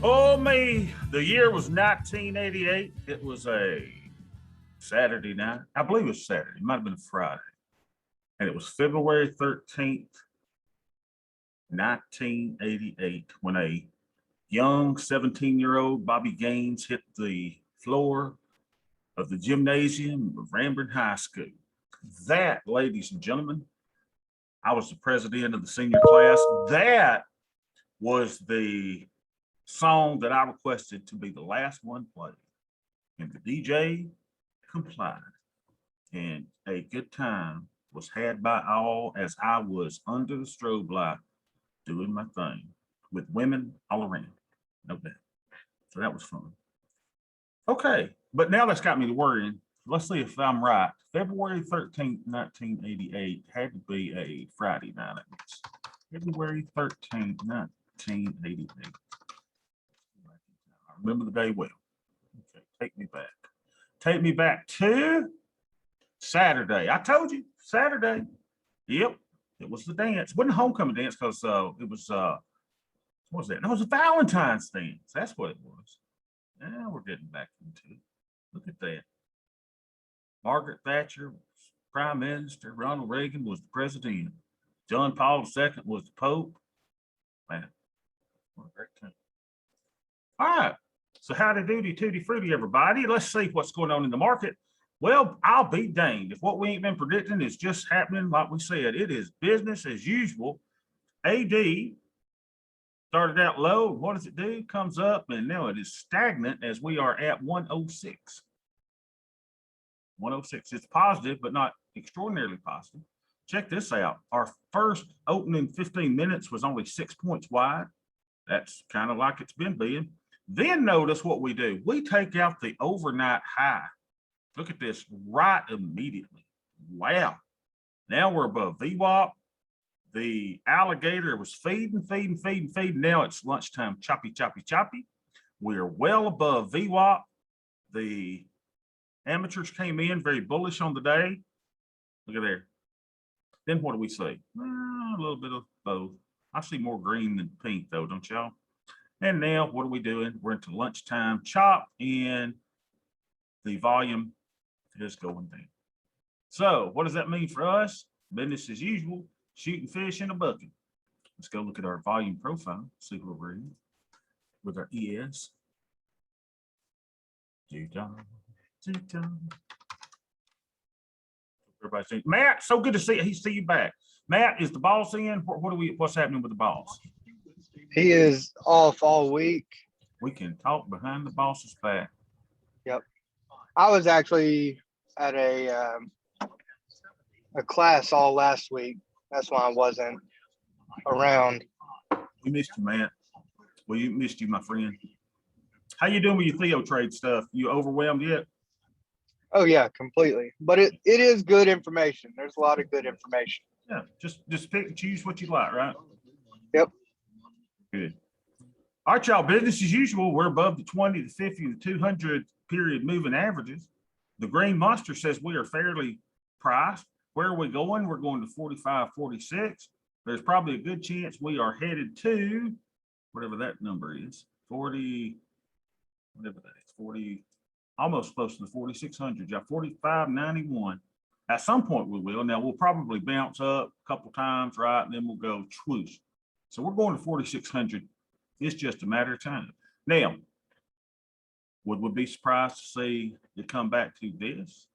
Oh, me. The year was 1988. It was a Saturday night. I believe it was Saturday. It might have been a Friday. And it was February 13th, 1988, when a young 17-year-old Bobby Gaines hit the floor of the gymnasium of Ranburne High School. That, ladies and gentlemen, I was the president of the senior class. That was the song that I requested to be the last one played. And the DJ complied. And a good time was had by all as I was under the strobe light doing my thing with women all around. No doubt. So that was fun. Okay, but now that's got me to worrying. Let's see if I'm right. February 13th, 1988 had to be a Friday night. February 13th, 1988. I remember the day well. Okay, take me back. Take me back to Saturday. I told you, Saturday. Yep, it was the dance. It wasn't a homecoming dance because it was, what was that? No, it was a Valentine's dance. That's what it was. Now we're getting back into it. Look at that. Margaret Thatcher was prime minister. Ronald Reagan was the president. John Paul II was the Pope. Man, what a great time. All right. So howdy doody tutti fruity, everybody. Let's see what's going on in the market. Well, I'll be danged if what we ain't been predicting is just happening like we said. It is business as usual. AD started out low. What does it do? Comes up, and now it is stagnant as we are at 106. 106. It's positive, but not extraordinarily positive. Check this out. Our first opening 15 minutes was only 6 points wide. That's kind of like it's been being. Then notice what we do. We take out the overnight high. Look at this right immediately. Wow. Now we're above VWAP. The alligator was feeding. Now it's lunchtime, choppy. We're well above VWAP. The amateurs came in very bullish on the day. Look at there. Then what do we see? A little bit of both. I see more green than pink though, don't y'all? And now what are we doing? We're into lunchtime chop and the volume is going down. So what does that mean for us? Business as usual, shooting fish in a bucket. Let's go look at our volume profile, see where we're in with our ES. Everybody saying, Matt, so good to see you back. Matt, is the boss in? What's happening with the boss? He is off all week. We can talk behind the boss's back. Yep. I was actually at a class all last week. That's why I wasn't around. We missed you, Matt. Well, you missed you, my friend. How you doing with your Theo trade stuff? You overwhelmed yet? Oh yeah, completely. But it is good information. There's a lot of good information. Yeah, just pick and choose what you like, right? Yep. Good. All right, y'all, business as usual. We're above the 20, the 50, the 200 period moving averages. The green monster says we are fairly priced. Where are we going? We're going to 45, 46. There's probably a good chance we are headed to whatever that number is, 40, whatever that is, 40, almost close to the 4,600. Yeah, 45.91. At some point we will. Now we'll probably bounce up a couple times, right? And then we'll go swoosh. So we're going to 4,600. It's just a matter of time. Now, would we be surprised to see it come back to this?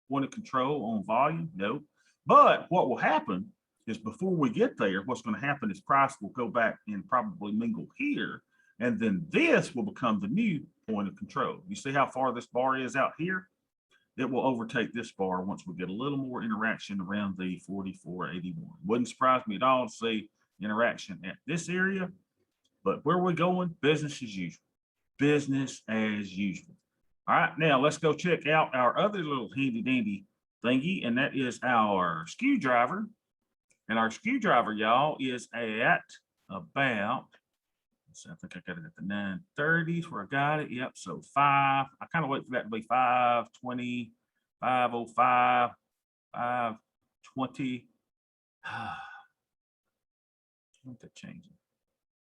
Point of control on volume? No. But what will happen is before we get there, what's going to happen is price will go back and probably mingle here. And then this will become the new point of control. You see how far this bar is out here? It will overtake this bar once we get a little more interaction around the 44.81. Wouldn't surprise me at all to see interaction at this area. But where we're going, business as usual. Business as usual. All right, now let's go check out our other little handy dandy thingy, and that is our screwdriver. And our screwdriver, y'all, is at about, so I think I got it at the 930s where I got it. Yep, so 5. I kind of wait for that to be 520, 505, 520. I want that changing.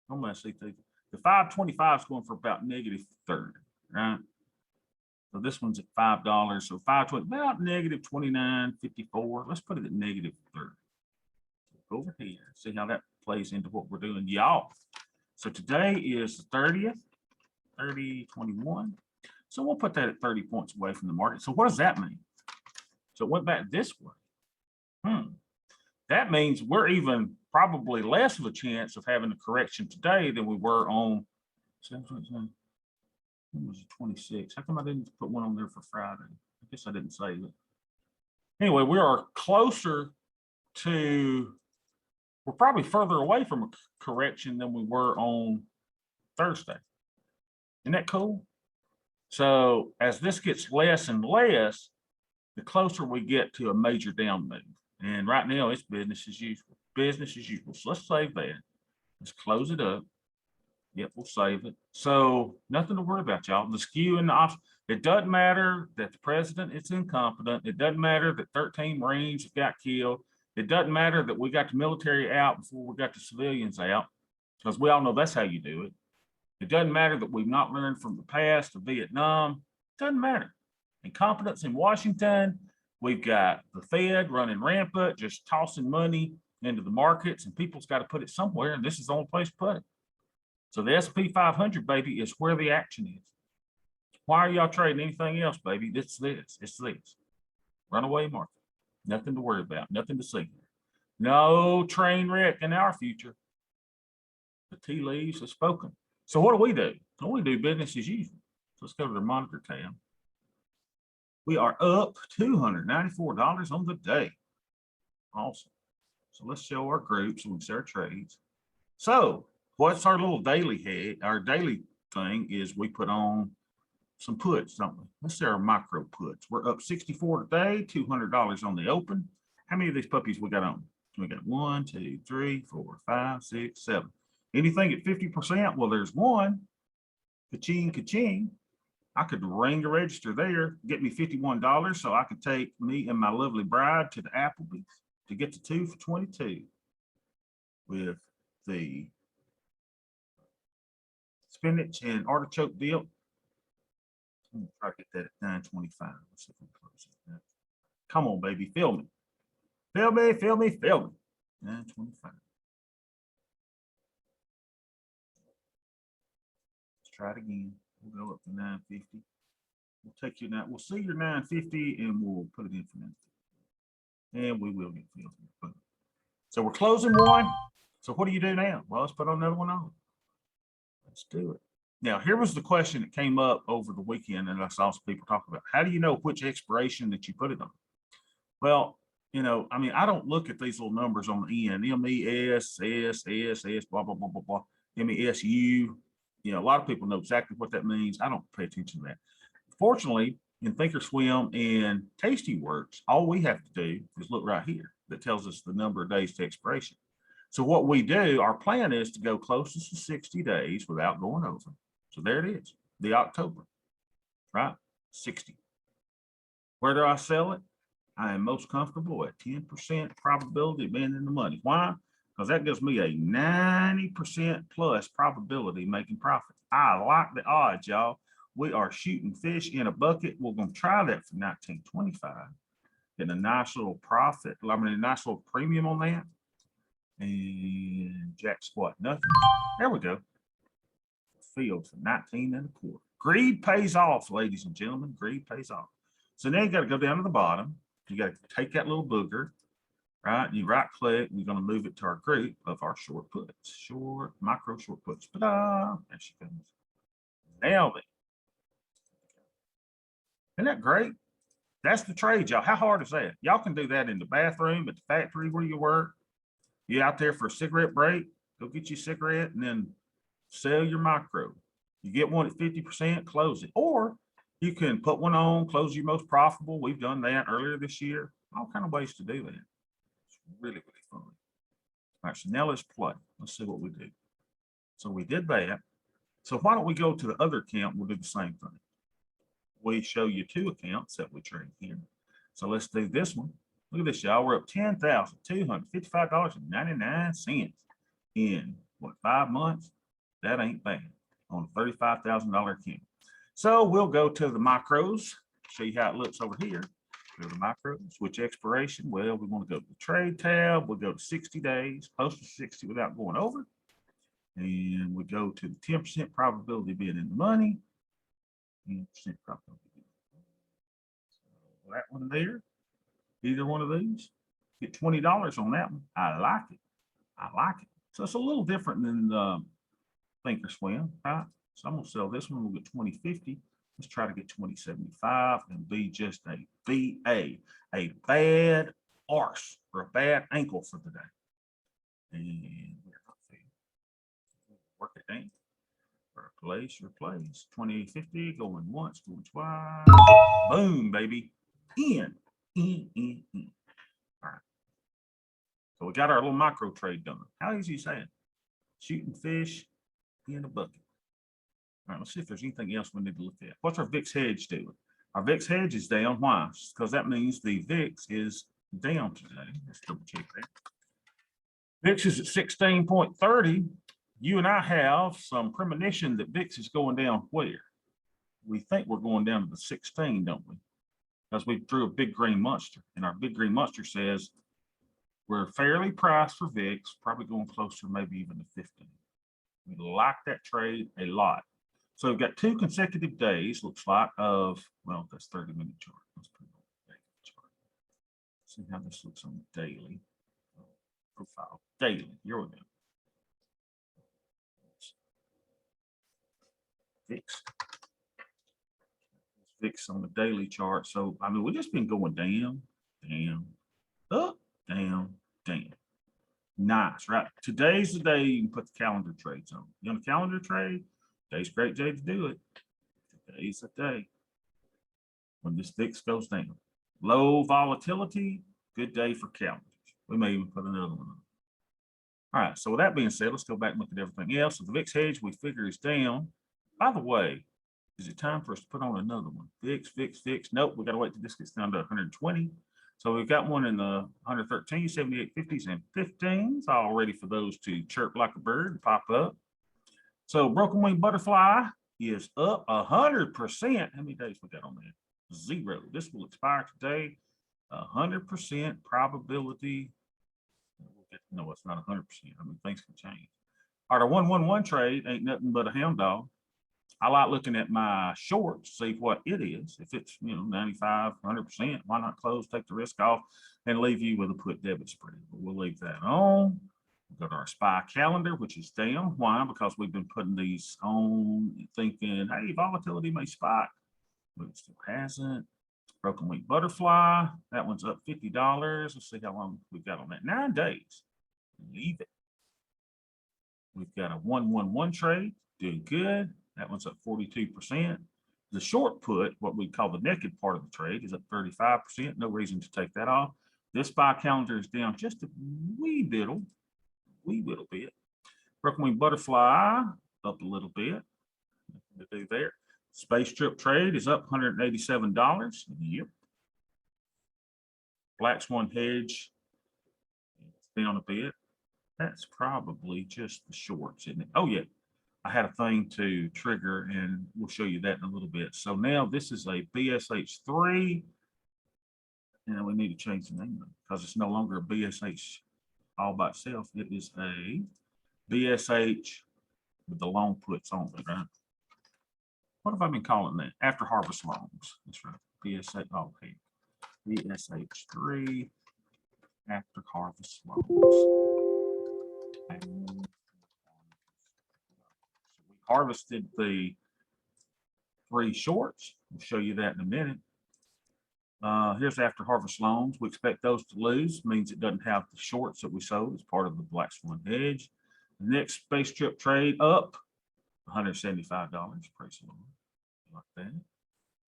I'm going to see through. The 525 is going for about -30, right? So this one's at $5. So 520, about -29.54. Let's put it at -30. Go over here, see how that plays into what we're doing, y'all. So today is the 30th, 30/21. So we'll put that at 30 points away from the market. So what does that mean? So it went back this way. That means we're even probably less of a chance of having a correction today than we were on. When was it 26? How come I didn't put one on there for Friday? I guess I didn't save it. Anyway, we are closer to, we're probably further away from a correction than we were on Thursday. Isn't that cool? So as this gets less and less, the closer we get to a major down move. And right now it's business as usual, business as usual. So let's save that. Let's close it up. Yep, we'll save it. So nothing to worry about, y'all. The skew and the off, it doesn't matter that the president is incompetent. It doesn't matter that 13 Marines got killed. It doesn't matter that we got the military out before we got the civilians out, because we all know that's how you do it. It doesn't matter that we've not learned from the past of Vietnam. It doesn't matter. Incompetence in Washington. We've got the Fed running rampant, just tossing money into the markets, and people's got to put it somewhere, and this is the only place to put it. So the S&P 500, baby, is where the action is. Why are y'all trading anything else, baby? It's this. Runaway market. Nothing to worry about. Nothing to see. No train wreck in our future. The tea leaves have spoken. So what do? Well, we do business as usual. So let's go to the monitor tab. We are up $294 on the day. Awesome. So let's show our groups and we see our trades. So what's our little daily head? Our daily thing is we put on some puts, don't we? Let's say our micro puts. We're up 64 today, $200 on the open. How many of these puppies we got on? We got 1, 2, 3, 4, 5, 6, 7. Anything at 50%? Well, there's one. Ka-ching, ka-ching. I could ring the register there, get me $51, so I could take me and my lovely bride to the Applebee's to get the 2 for 22 with the spinach and artichoke dip. I'm gonna try to get that at 925. Let's see if we can close it. Come on, baby, fill me. Fill me, fill me, fill me. 925. Let's try it again. We'll go up to 950. We'll take you now. We'll see your 950 and we'll put it in for 950. And we will get filled. So we're closing one. So what do you do now? Well, let's put another one on. Let's do it. Now, here was the question that came up over the weekend, and I saw some people talk about, how do you know which expiration that you put it on? Well, you know, I mean, I don't look at these little numbers on the end, MES, S, blah, blah, blah, blah, blah, MESU. You know, a lot of people know exactly what that means. I don't pay attention to that. Fortunately, in Thinkorswim and Tastyworks, all we have to do is look right here. That tells us the number of days to expiration. So what we do, our plan is to go closest to 60 days without going over. So there it is, the October, right? 60. Where do I sell it? I am most comfortable at 10% probability of being in the money. Why? Because that gives me a 90% plus probability of making profit. I like the odds, y'all. We are shooting fish in a bucket. We're going to try that for 1925. Getting a nice little profit. I mean, a nice little premium on that. And jack squat, nothing. There we go. Field for 19 1/4. Greed pays off, ladies and gentlemen. Greed pays off. So now you got to go down to the bottom. You got to take that little booger, right? You right click, and you're going to move it to our group of our short puts. Short, micro short puts. Ta-da! There she comes. Now then. Isn't that great? That's the trade, y'all. How hard is that? Y'all can do that in the bathroom, at the factory where you work. You out there for a cigarette break, go get you a cigarette and then sell your micro. You get one at 50%, close it. Or you can put one on, close your most profitable. We've done that earlier this year. All kind of ways to do that. It's really, really fun. All right, so now let's play. Let's see what we do. So we did that. So why don't we go to the other account? We'll do the same thing. We show you two accounts that we trade here. So let's do this one. Look at this, y'all. We're up $10,255.99 in what, 5 months? That ain't bad on a $35,000 account. So we'll go to the micros, show you how it looks over here. Go to micros, switch expiration. Well, we want to go to the trade tab. We'll go to 60 days, post to 60 without going over. And we go to the 10% probability of being in the money. 10% probability. So that one there, either one of these, get $20 on that one. I like it. I like it. So it's a little different than Thinkorswim, right? So I'm gonna sell this one. We'll get 2050. Let's try to get 2075 and be just a BA, a bad arse or a bad ankle for the day. And work it down. Replace, 2050, going once, going twice. Boom, baby. In. All right. So we got our little micro trade done. How easy is that? Shooting fish in a bucket. All right, let's see if there's anything else we need to look at. What's our VIX hedge doing? Our VIX hedge is down. Why? Because that means the VIX is down today. Let's double check that. VIX is at 16.30. You and I have some premonition that VIX is going down where? We think we're going down to the 16, don't we? Because we drew a big green monster, and our big green monster says we're fairly priced for VIX, probably going closer, maybe even to 15. We like that trade a lot. So we've got 2 consecutive days, looks like, of, well, that's 30-minute chart. Let's put it on the daily chart. See how this looks on the daily profile. Daily, here we go. VIX. VIX on the daily chart. So, I mean, we've just been going down, up, down. Nice, right? Today's the day you can put the calendar trades on. You want a calendar trade? Today's a great day to do it. Today's the day when this VIX goes down. Low volatility, good day for calendars. We may even put another one on. All right, so with that being said, let's go back and look at everything else. So the VIX hedge we figure is down. By the way, is it time for us to put on another one? VIX. Nope, we got to wait till this gets down to 120. So we've got one in the 113, 78, 50s, and 15s, all ready for those to chirp like a bird and pop up. So broken wing butterfly is up 100%. How many days we got on that? 0. This will expire today. 100% probability. No, it's not 100%. I mean, things can change. All right, our 111 trade ain't nothing but a hound dog. I like looking at my shorts, see what it is. If it's, 95, 100%, why not close, take the risk off, and leave you with a put debit spread? But we'll leave that on. We'll go to our SPY calendar, which is down. Why? Because we've been putting these on thinking, hey, volatility may spike, but it still hasn't. Broken wing butterfly, that one's up $50. Let's see how long we've got on that. 9 days. Leave it. We've got a 111 trade, doing good. That one's up 42%. The short put, what we call the naked part of the trade, is up 35%. No reason to take that off. This SPY calendar is down just a wee little bit. Broken wing butterfly up a little bit. To do there. Space trip trade is up $187. Yep. Black Swan hedge down a bit. That's probably just the shorts, isn't it? Oh yeah. I had a thing to trigger, and we'll show you that in a little bit. So now this is a BSH3, and we need to change the name because it's no longer a BSH all by itself. It is a BSH with the long puts on it, right? What have I been calling that? After harvest loans. That's right. BSH, oh, hey. BSH3 after harvest loans. And harvested the 3 shorts. We'll show you that in a minute. Here's after harvest loans. We expect those to lose. Means it doesn't have the shorts that we sold as part of the Black Swan hedge. The next space trip trade up $175. Pretty slow. Like that.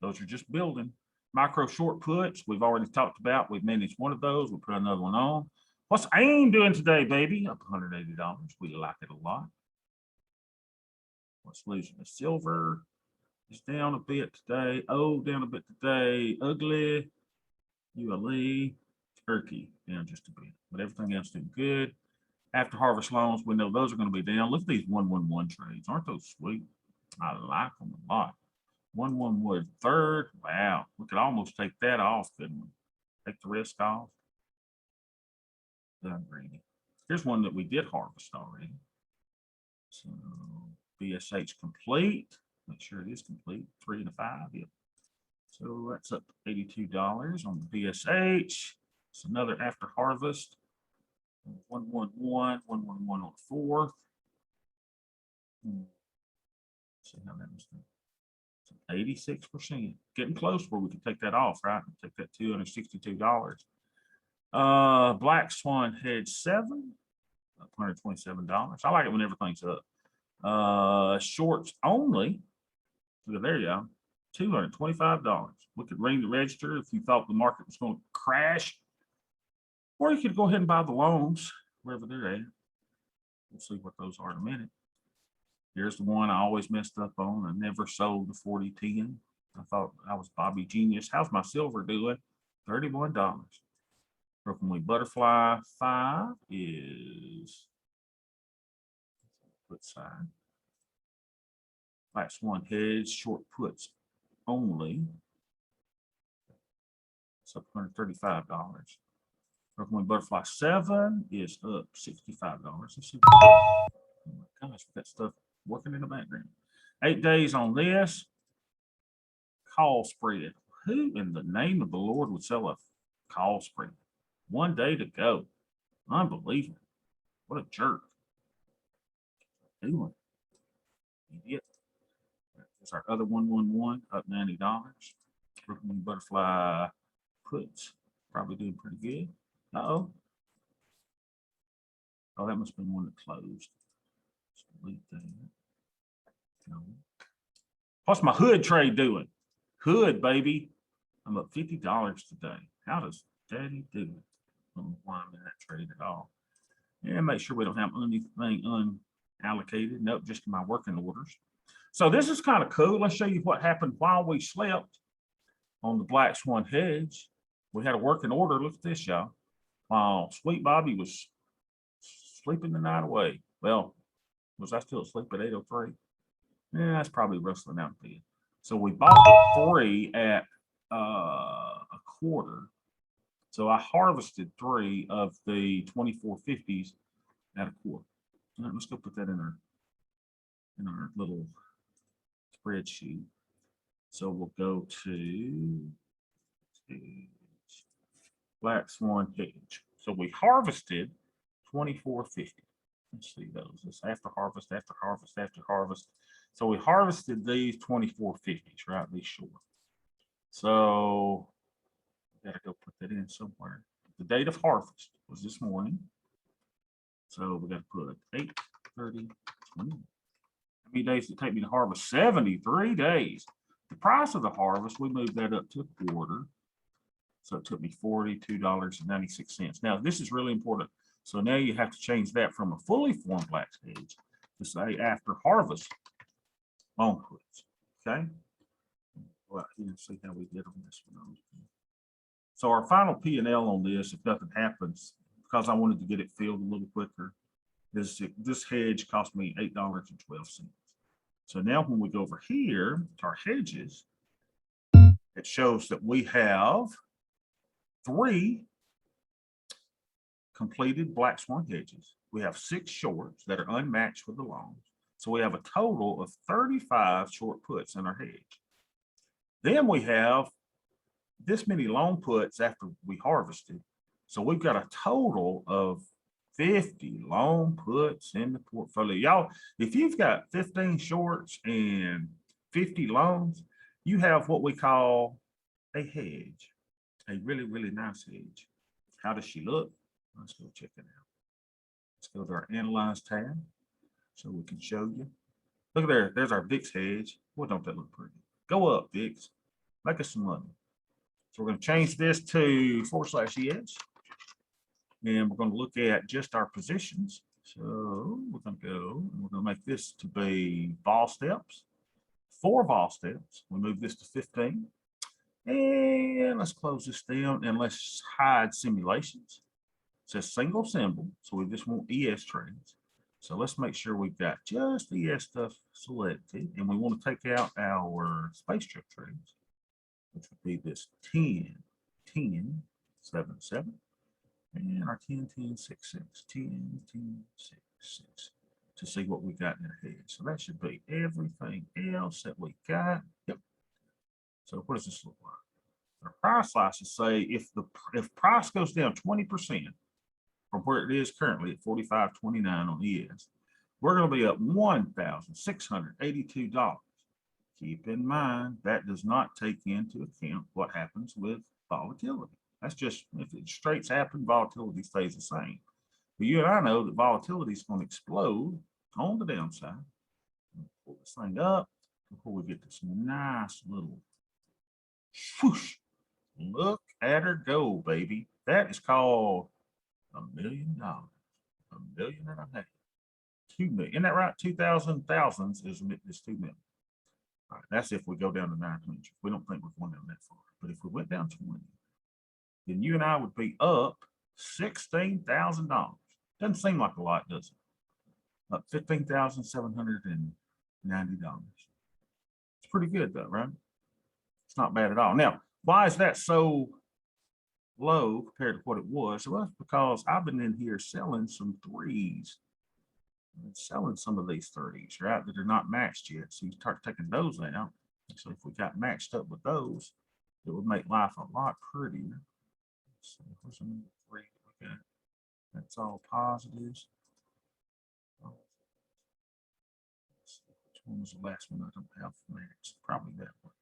Those are just building. Micro short puts we've already talked about. We've managed one of those. We'll put another one on. What's AIM doing today, baby? Up $180. We like it a lot. What's losing? The silver is down a bit today. Oh, down a bit today. Ugly. ULE. Turkey down just a bit. But everything else doing good. After harvest loans, we know those are going to be down. Look at these 111 trades. Aren't those sweet? I like them a lot. 1-1 wood third. Wow. We could almost take that off, couldn't we? Take the risk off. Done greedy. Here's one that we did harvest already. So BSH complete. Make sure it is complete. 3 and a 5. Yep. So that's up $82 on the BSH. It's another after harvest. 111, 111 on 4. See how that was done. 86%. Getting close where we could take that off, right? Take that $262. Black Swan hedge 7, up $127. I like it when everything's up. Shorts only. Look at there, y'all. $225. We could ring the register if you thought the market was going to crash. Or you could go ahead and buy the loans wherever they're at. We'll see what those are in a minute. Here's the one I always messed up on. I never sold the 4010. I thought I was Bobby Genius. How's my silver doing? $31. Broken Wing Butterfly 5 is put side. Black Swan hedge short puts only. It's up $135. Broken Wing Butterfly 7 is up $65. Let's see. Oh my gosh, that stuff working in the background. 8 days on this. Call spread. Who in the name of the Lord would sell a call spread? 1 day to go. Unbelievable. What a jerk. Doing. Idiot. There's our other 111 up $90. Broken Wing Butterfly puts probably doing pretty good. Uh-oh. Oh, that must have been one that closed. Delete that. No. What's my hood trade doing? Hood, baby. I'm up $50 today. How does Daddy do it? I don't know why I'm in that trade at all. And make sure we don't have anything unallocated. Nope, just my working orders. So this is kind of cool. Let's show you what happened while we slept on the Black Swan hedge. We had a working order. Look at this, y'all. While Sweet Bobby was sleeping the night away. Well, was I still asleep at 8:03? Yeah, that's probably rustling out there. So we bought 3 at a quarter. So I harvested 3 of the 2450s at a quarter. All right, let's go put that in our little spreadsheet. So we'll go to Black Swan hedge. So we harvested 2450. Let's see those. It's after harvest, after harvest, after harvest. So we harvested these 2450s, right? These short. So we gotta go put that in somewhere. The date of harvest was this morning. So we got to put 8/30/20. How many days did it take me to harvest? 73 days. The price of the harvest, we moved that up to a quarter. So it took me $42.96. Now, this is really important. So now you have to change that from a fully formed black hedge to say after harvest long puts. Okay. Well, here, see how we did on this one. So our final P&L on this, if nothing happens, because I wanted to get it filled a little quicker, this hedge cost me $8.12. So now when we go over here to our hedges, it shows that we have 3 completed Black Swan hedges. We have 6 shorts that are unmatched with the longs. So we have a total of 35 short puts in our hedge. Then we have this many long puts after we harvested. So we've got a total of 50 long puts in the portfolio. Y'all, if you've got 15 shorts and 50 longs, you have what we call a hedge, a really, really nice hedge. How does she look? Let's go check it out. Let's go to our Analyze tab so we can show you. Look there, there's our VIX hedge. Boy, don't that look pretty? Go up, VIX. Make us some money. So we're going to change this to /ES. And we're going to look at just our positions. So we're going to go and we're going to make this to be vol steps. 4 vol steps. We move this to 15. And let's close this down and let's hide simulations. says single symbol, so we just want ES trades. So let's make sure we've got just ES stuff selected, and we want to take out our space trip trades, which would be this 10, 10, 7, 7, and our 10, 10, 6, 6, 10, 10, 6, 6, to see what we got in our head. So that should be everything else that we got. Yep. So what does this look like? Our price slices say if price goes down 20% from where it is currently at 45.29 on ES, we're going to be up $1,682. Keep in mind that does not take into account what happens with volatility. That's just if it straights happen, volatility stays the same. But you and I know that volatility is going to explode on the downside. Pull this thing up before we get this nice little swoosh. Look at her go, baby. That is called $1 million. $1.5 million. 2 million. Isn't that right? 2,000 thousands is 2 million. All right, that's if we go down to 900. We don't think we're going down that far. But if we went down 20, then you and I would be up $16,000. Doesn't seem like a lot, does it? Up $15,790. It's pretty good though, right? It's not bad at all. Now, why is that so low compared to what it was? Well, it's because I've been in here selling some threes. Selling some of these 30s, right, that are not matched yet. So you start taking those out. So if we got matched up with those, it would make life a lot prettier. So where's number 3? Okay, that's all positives. Which one was the last one I don't have matched? Probably that one.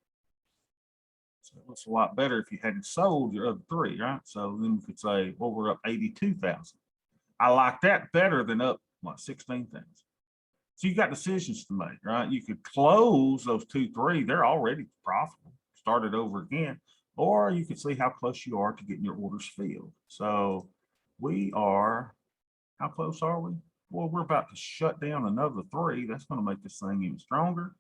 So it looks a lot better if you hadn't sold your other 3, right? So then we could say, well, we're up 82,000. I like that better than up what 16,000. So you got decisions to make, right? You could close those 2, 3, they're already profitable, start it over again, or you could see how close you are to getting your orders filled. So we are, how close are we? Well, we're about to shut down another 3. That's going to make this thing even stronger.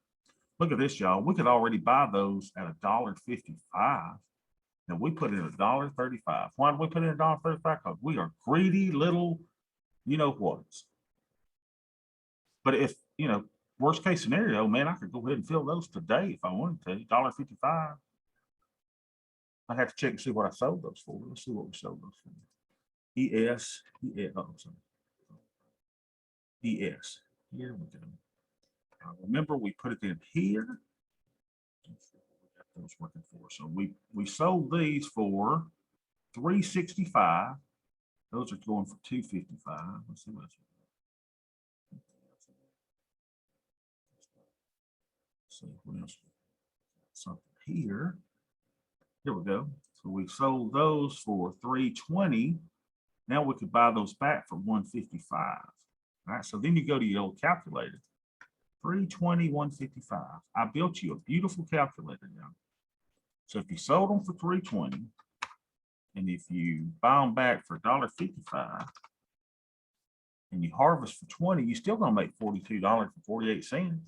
Look at this, y'all. We could already buy those at $1.55. And we put in $1.35. Why did we put in $1.35? Because we are greedy little, you know what? But if, you know, worst case scenario, man, I could go ahead and fill those today if I wanted to. $1.55. I'd have to check and see what I sold those for. Let's see what we sold those for. ES. Oh, sorry. ES. Here we go. Remember, we put it in here. Those working for. So we sold these for $365. Those are going for $255. Let's see what else. See what else. Something here. Here we go. So we sold those for $320. Now we could buy those back for $155. All right. So then you go to your old calculator. 320, 155. I built you a beautiful calculator now. So if you sold them for 320, and if you buy them back for $1.55, and you harvest for 20, you're still going to make $42.48.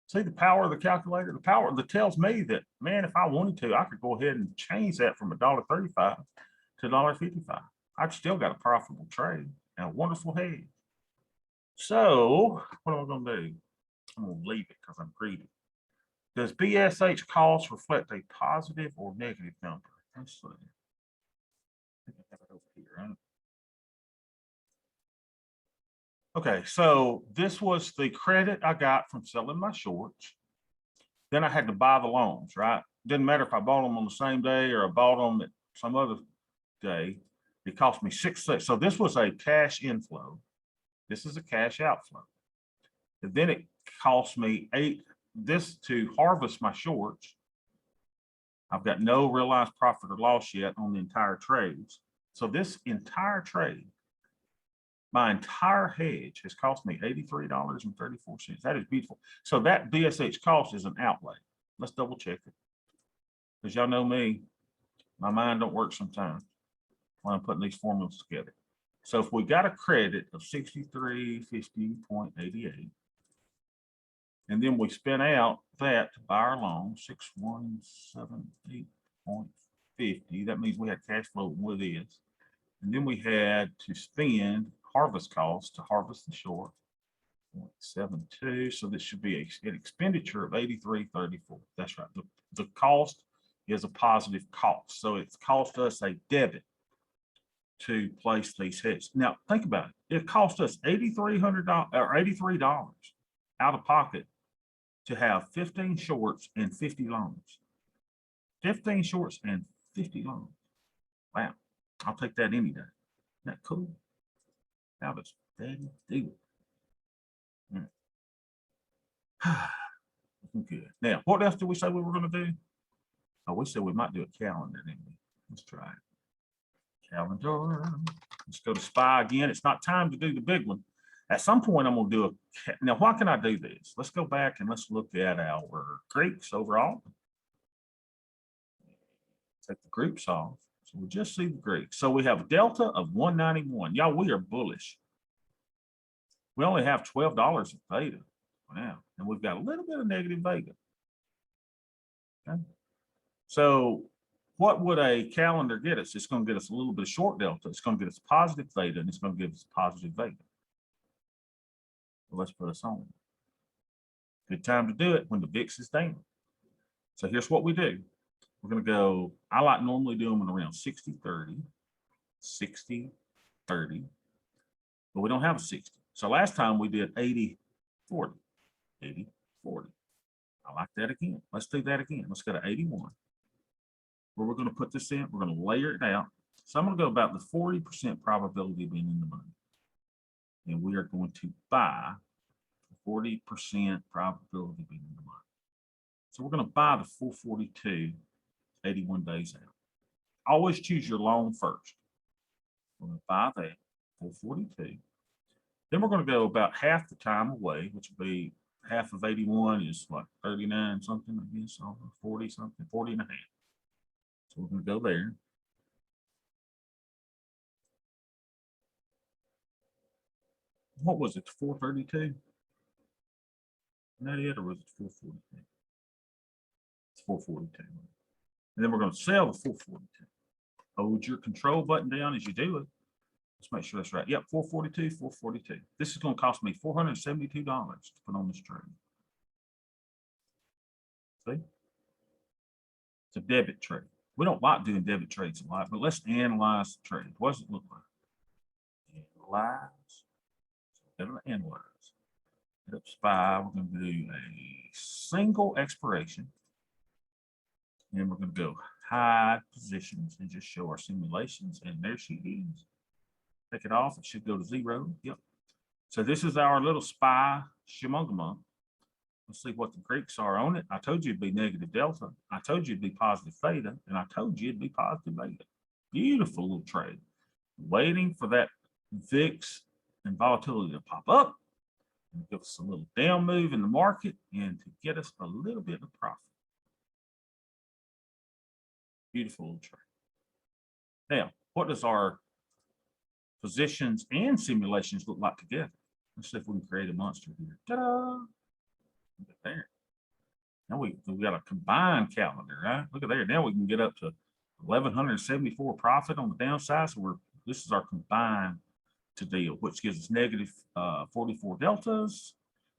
See the power of the calculator? The power that tells me that, man, if I wanted to, I could go ahead and change that from $1.35 to $1.55. I've still got a profitable trade and a wonderful hedge. So what am I going to do? I'm going to leave it because I'm greedy. Does BSH cost reflect a positive or negative number? Let's see. I think I have it over here, right? Okay, so this was the credit I got from selling my shorts. Then I had to buy the loans, right? Didn't matter if I bought them on the same day or I bought them at some other day. It cost me $6. So this was a cash inflow. This is a cash outflow. And then it cost me $8. This to harvest my shorts. I've got no realized profit or loss yet on the entire trades. So this entire trade, my entire hedge has cost me $83.34. That is beautiful. So that BSH cost is an outlay. Let's double check it. Because y'all know me, my mind don't work sometimes when I'm putting these formulas together. So if we got a credit of 6350.88, and then we spent out that to buy our loan, 6178.50. That means we had cash flow with this. And then we had to spend harvest costs to harvest the short. 0.72. So this should be an expenditure of 83.34. That's right. The cost is a positive cost. So it's cost us a debit to place these hits. Now think about it. It cost us $8,300 or $83 out of pocket to have 15 shorts and 50 longs. 15 shorts and 50 longs. Wow. I'll take that any day. Isn't that cool? How does that do it? Looking good. Now, what else did we say we were going to do? Oh, we said we might do a calendar, didn't we? Let's try it. Calendar. Let's go to SPY again. It's not time to do the big one. At some point, I'm going to do a. Now, why can I do this? Let's go back and let's look at our Greeks overall. Take the groups off. So we'll just see the Greeks. So we have a delta of 191. Y'all, we are bullish. We only have $12 of theta. Wow. And we've got a little bit of negative vega. Okay. So what would a calendar get us? It's going to get us a little bit of short delta. It's going to get us positive theta, and it's going to give us positive vega. So let's put us on. Good time to do it when the VIX is down. So here's what we do. We're going to go, I like normally do them in around 60-30, 60-30, but we don't have a 60. So last time we did 80-40, 80-40. I like that again. Let's do that again. Let's go to 81. Where we're going to put this in, we're going to layer it out. So I'm going to go about the 40% probability of being in the money. And we are going to buy 40% probability of being in the money. So we're going to buy the 442, 81 days out. Always choose your long first. We're going to buy that 442. Then we're going to go about half the time away, which will be half of 81 is what, 39 something, I guess, 40 something, 40 and a half. So we're going to go there. What was it, 432? Is that it, or was it 442? It's 442. And then we're going to sell the 442. Hold your control button down as you do it. Let's make sure that's right. Yep, 442, 442. This is going to cost me $472 to put on this trade. See? It's a debit trade. We don't like doing debit trades a lot, but let's analyze the trade. What does it look like? Analyze. Hit up SPY. We're going to do a single expiration. And we're going to go hide positions and just show our simulations. And there she is. Take it off. It should go to 0. Yep. So this is our little SPY Shimongama. Let's see what the Greeks are on it. I told you it'd be negative delta. I told you it'd be positive theta. And I told you it'd be positive beta. Beautiful little trade. Waiting for that VIX and volatility to pop up and give us a little down move in the market and to get us a little bit of profit. Beautiful little trade. Now, what does our positions and simulations look like together? Let's see if we can create a monster here. Ta-da! Look at there. Now we got a combined calendar, right? Look at there. Now we can get up to 1,174 profit on the downside. So this is our combined to deal, which gives us negative 44 deltas,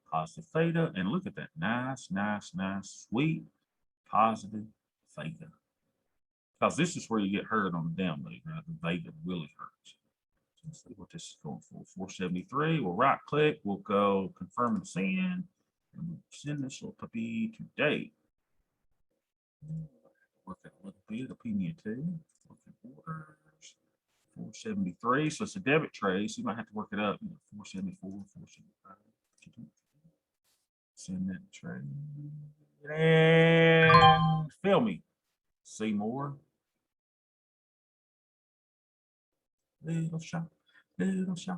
positive theta, and look at that. Nice, nice, nice, sweet, positive theta. Because this is where you get hurt on the down move, right? The vega really hurts. So let's see what this is going for. 473. We'll right click. We'll go confirm and send. And we'll send this little puppy today. Work out a little bit. Opinion 2. Look at orders. 473. So it's a debit trade. So you might have to work it up. 474, 475. Send that trade. And fill me. See more. Little shop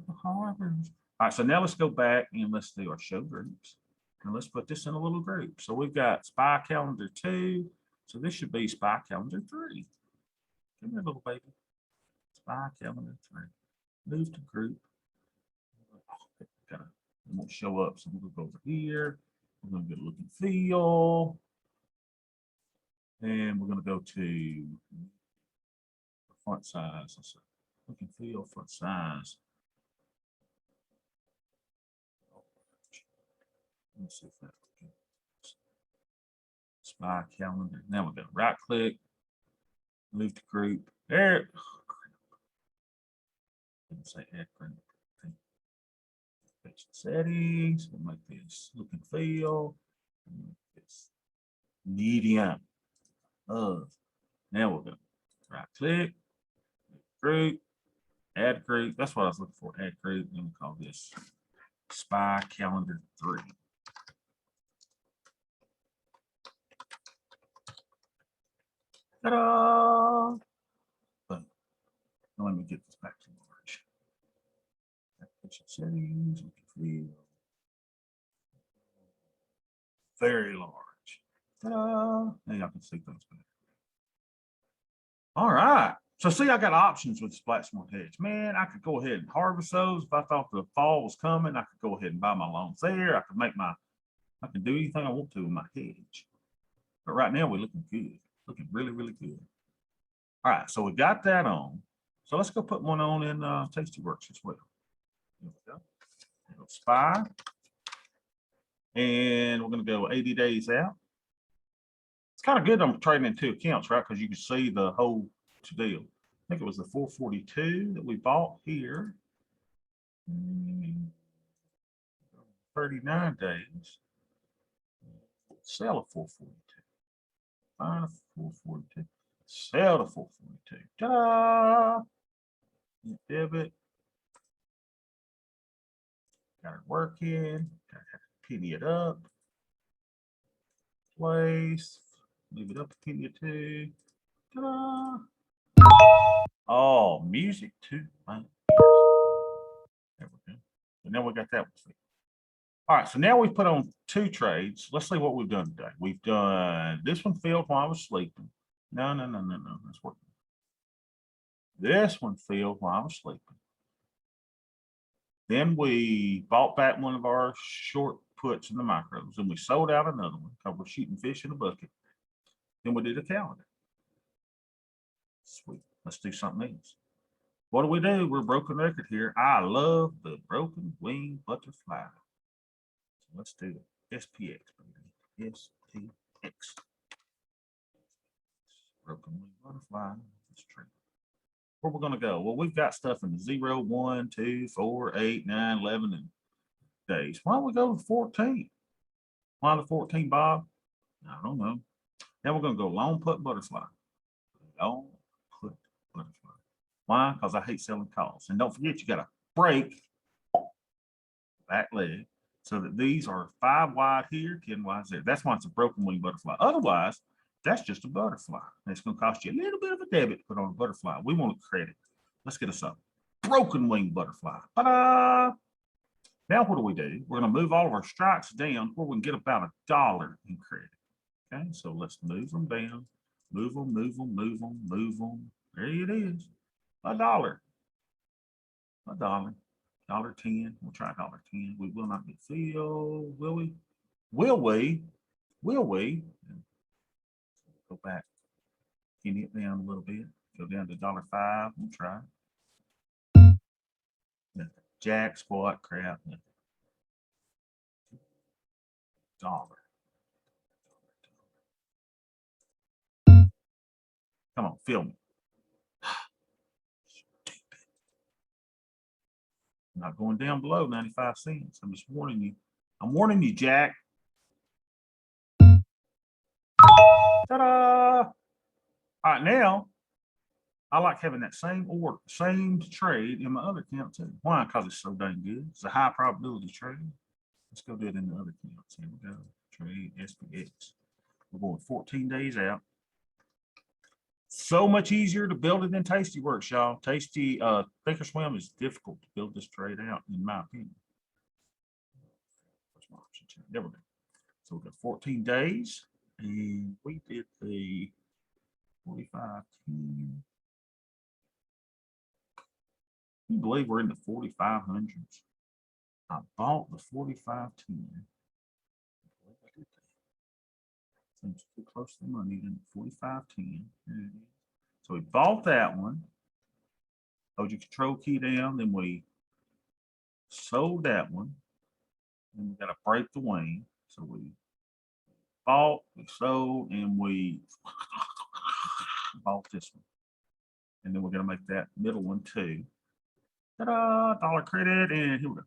of harbors. All right, so now let's go back and let's do our show groups. And let's put this in a little group. So we've got SPY calendar 2. So this should be SPY calendar 3. Come here, little baby. SPY calendar 3. Move to group. Oh, it won't show up. So we'll go over here. We're going to get a look and feel. And we're going to go to font size. Look and feel for size. Let's see if that spy calendar. Now we're gonna right click, move to group. There. Didn't say add group. Settings. We'll make this look and feel. Make this medium. Now we're gonna right click, group, add group. That's what I was looking for. Add group. Then we call this spy calendar 3. Ta-da! But let me get this back to large. Settings, look and feel. Very large. Ta-da! Now y'all can see those better. All right. So see, I got options with Splatsmore hedge. Man, I could go ahead and harvest those. If I thought the fall was coming, I could go ahead and buy my lawns there. I can do anything I want to with my hedge. But right now we're looking good. Looking really, really good. All right, so we got that on. So let's go put one on in Tastyworks as well. Here we go. We'll spy. And we're going to go 80 days out. It's kind of good I'm trading in 2 accounts, right? Because you can see the whole deal. I think it was the 442 that we bought here. 39 days. Sell a 442. Find a 442. Sell the 442. Ta-da! Debit. Got it working. Got to penny it up. Place. Move it up a penny or 2. Ta-da! Oh, music too. There we go. And now we got that one. All right, so now we've put on 2 trades. Let's see what we've done today. We've done this one failed while I was sleeping. No. That's working. This one failed while I was sleeping. Then we bought back one of our short puts in the micros, and we sold out another one because we're shooting fish in a bucket. Then we did a calendar. Sweet. Let's do something else. What do? We're broken record here. I love the broken wing butterfly. So let's do it. SPX, baby. SPX. Broken wing butterfly. Let's try. Where we're going to go? Well, we've got stuff in the 0, 1, 2, 4, 8, 9, 11 and days. Why don't we go to 14? Why the 14, Bob? I don't know. Now we're going to go long put butterfly. Long put butterfly. Why? Because I hate selling calls. And don't forget, you got to break back leg so that these are 5 wide here, 10 wide there. That's why it's a broken wing butterfly. Otherwise, that's just a butterfly. And it's going to cost you a little bit of a debit to put on a butterfly. We want a credit. Let's get us a broken wing butterfly. Ta-da! Now what do? We're going to move all of our strikes down where we can get about $1 in credit. Okay, so let's move them down. Move them, move them, move them, move them. There it is. $1. $1. $1.10. We'll try $1.10. We will not get filled, will we? Will we? Will we? Go back, penny it down a little bit. Go down to $1.05. We'll try. Nothing. Jack, squat, crap. Nothing. $1. Come on, fill me. Stupid. I'm not going down below 95 cents. I'm just warning you. I'm warning you, Jack. Ta-da! All right, now I like having that same order, same trade in my other account too. Why? Because it's so dang good. It's a high probability trade. Let's go do it in the other accounts. Here we go. Trade SPX. We're going 14 days out. So much easier to build it than Tastyworks, y'all. Thinkorswim is difficult to build this trade out, in my opinion. There we go. So we got 14 days, and we did the 45.10. You believe we're in the 4500s? I bought the 45.10. Seems too close to the money than 45.10. So we bought that one. Hold your control key down, then we sold that one. Then we gotta break the wing. So we bought, we sold, and we bought this one. And then we're gonna make that middle one too. Ta-da, dollar credit, and here we go.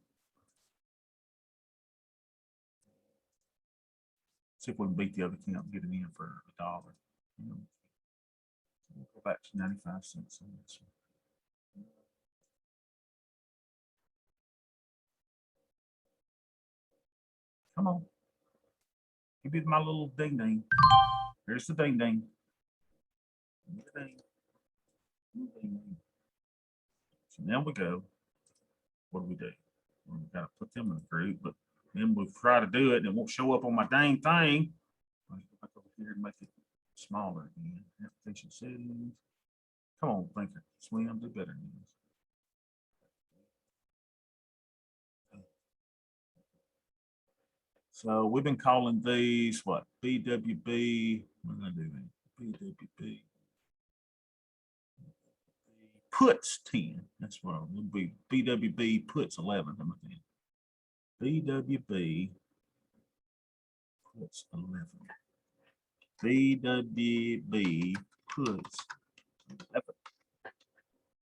See if we can beat the other account and get it in for $1. We'll go back to 95 cents on this one. Come on. Give me my little ding ding. Here's the ding ding. Ding. Ding. So now we go. What do we do? Well, we gotta put them in a group, but then we'll try to do it and it won't show up on my dang thing. I'll go back over here and make it smaller again. Application settings. Come on, thinker. Swim, do better than this. So we've been calling these what? BWB. What did I do then? BWB. Puts 10. That's what it would be. BWB puts 11. BWB puts 11. BWB puts 11.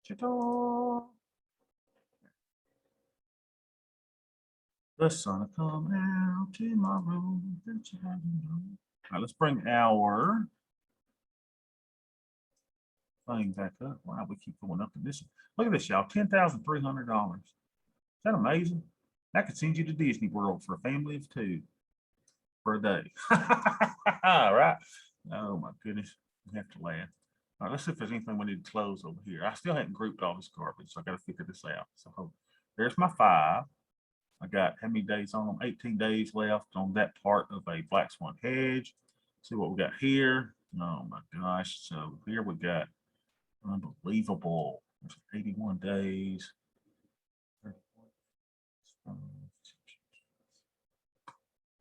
Ta-da. The sun will come out tomorrow. All right, let's bring our thing back up. Wow, we keep going up to this. Look at this, y'all. $10,300. Is that amazing? That could send you to Disney World for a family of 2 for a day. All right. Oh my goodness. I have to laugh. All right, let's see if there's anything we need to close over here. I still haven't grouped all this garbage, so I got to figure this out. So there's my 5. I got how many days on them? 18 days left on that part of a black swan hedge. See what we got here. Oh my gosh. So here we got unbelievable. 81 days.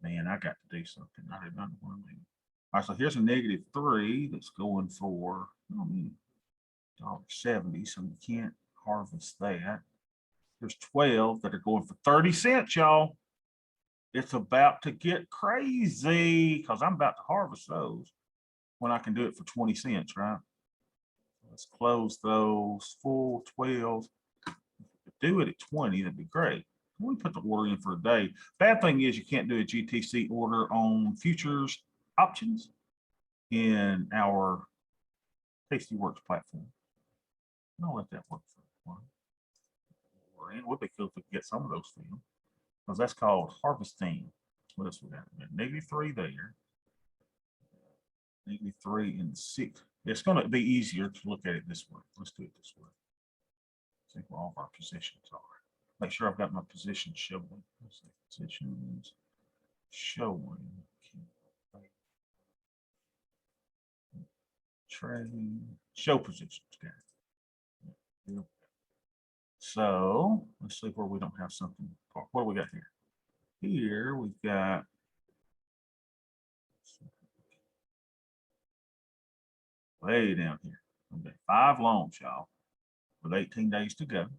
Man, I got to do something. I did not want to do. All right, so here's a -3 that's going for $1.70. So you can't harvest that. There's 12 that are going for 30 cents, y'all. It's about to get crazy because I'm about to harvest those when I can do it for 20 cents, right? Let's close those full 12. Do it at 20, that'd be great. We put the order in for a day. Bad thing is you can't do a GTC order on futures options in our Tastyworks platform. I'll let that work for one. It would be cool if we could get some of those for you, because that's called harvesting. What else we got? -3 there. -3 and 6. It's going to be easier to look at it this way. Let's do it this way. I think where all of our positions are. Make sure I've got my positions showing. Let's see, positions showing. Trade show positions. Okay. So let's see where we don't have something. What do we got here? Here we've got way down here. Okay, 5 loans, y'all, with 18 days to go.